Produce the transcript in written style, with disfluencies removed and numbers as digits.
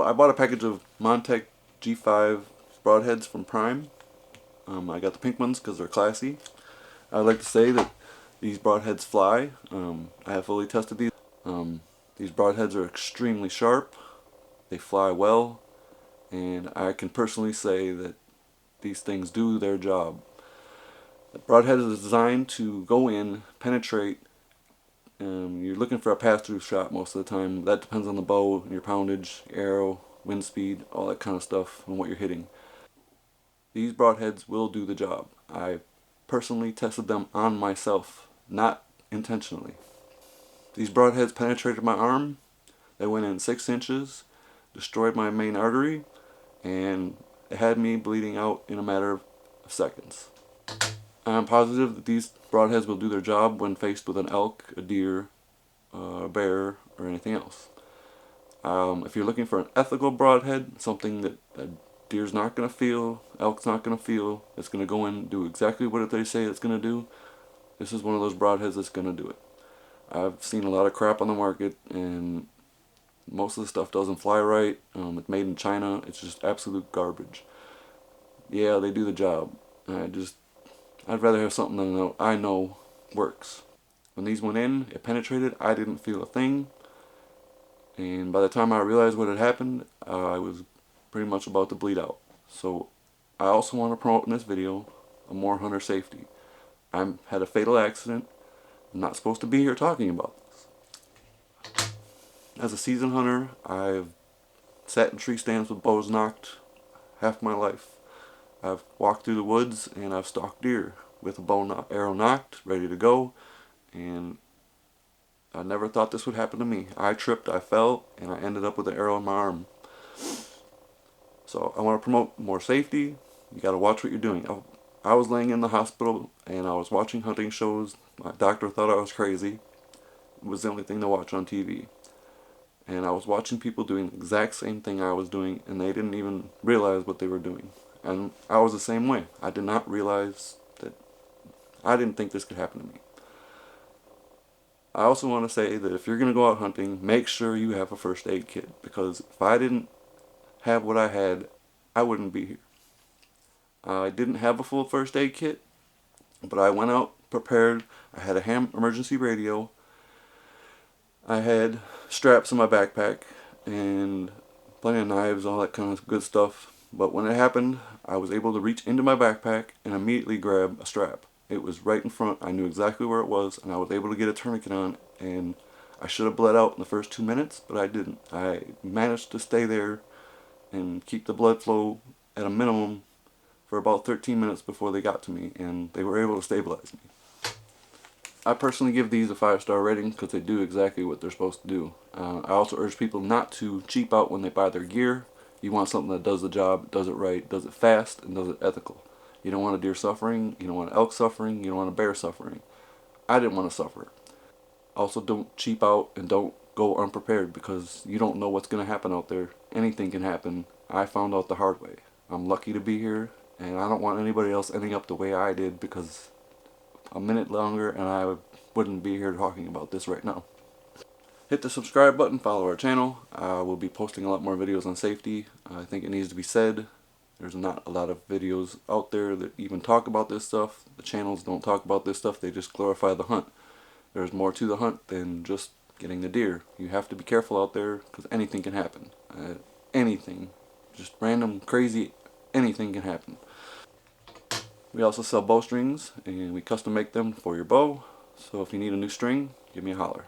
So I bought a package of Montec G5 broadheads from Prime. I got the pink ones because they're classy. I'd like to say that these broadheads fly. I have fully tested these. These broadheads are extremely sharp. They fly well, and I can personally say that these things do their job. The broadhead is designed to go in, penetrate. You're looking for a pass-through shot most of the time. That depends on the bow, your poundage, arrow, wind speed, all that kind of stuff, and what you're hitting. These broadheads will do the job. I personally tested them on myself, not intentionally. These broadheads penetrated my arm. They went in 6 inches, destroyed my main artery, and it had me bleeding out in a matter of seconds. I'm positive that these broadheads will do their job when faced with an elk, a deer, a bear, or anything else. If you're looking for an ethical broadhead, something that a deer's not going to feel, elk's not going to feel, it's going to go in and do exactly what they say it's going to do, this is one of those broadheads that's going to do it. I've seen a lot of crap on the market, and most of the stuff doesn't fly right. It's made in China. It's just absolute garbage. Yeah, they do the job. I'd rather have something that I know works. When these went in, it penetrated, I didn't feel a thing. And by the time I realized what had happened, I was pretty much about to bleed out. So I also want to promote in this video a more hunter safety. I had a fatal accident. I'm not supposed to be here talking about this. As a seasoned hunter, I've sat in tree stands with bows knocked half my life. I've walked through the woods and I've stalked deer with a arrow knocked, ready to go, and I never thought this would happen to me. I tripped, I fell, and I ended up with an arrow in my arm. So I want to promote more safety. You got to watch what you're doing. I was laying in the hospital and I was watching hunting shows. My doctor thought I was crazy. It was the only thing to watch on TV. And I was watching people doing the exact same thing I was doing, and they didn't even realize what they were doing. And I was the same way. I did not realize that, I didn't think this could happen to me. I also want to say that if you're going to go out hunting, make sure you have a first aid kit, because if I didn't have what I had, I wouldn't be here. I didn't have a full first aid kit, but I went out prepared. I had a ham emergency radio. I had straps in my backpack and plenty of knives, all that kind of good stuff. But when it happened, I was able to reach into my backpack and immediately grab a strap. It was right in front. I knew exactly where it was, and I was able to get a tourniquet on, and I should have bled out in the first 2 minutes, but I didn't. I managed to stay there and keep the blood flow at a minimum for about 13 minutes before they got to me, and they were able to stabilize me. I personally give these a 5-star rating because they do exactly what they're supposed to do. I also urge people not to cheap out when they buy their gear. You want something that does the job, does it right, does it fast, and does it ethical. You don't want a deer suffering, you don't want an elk suffering, you don't want a bear suffering. I didn't want to suffer. Also, don't cheap out and don't go unprepared, because you don't know what's going to happen out there. Anything can happen. I found out the hard way. I'm lucky to be here, and I don't want anybody else ending up the way I did, because a minute longer and I wouldn't be here talking about this right now. Hit the subscribe button, follow our channel. We'll be posting a lot more videos on safety. I think it needs to be said. There's not a lot of videos out there that even talk about this stuff. The channels don't talk about this stuff, they just glorify the hunt. There's more to the hunt than just getting the deer. You have to be careful out there because anything can happen. Anything. Just random, crazy, anything can happen. We also sell bowstrings, and we custom make them for your bow. So if you need a new string, give me a holler.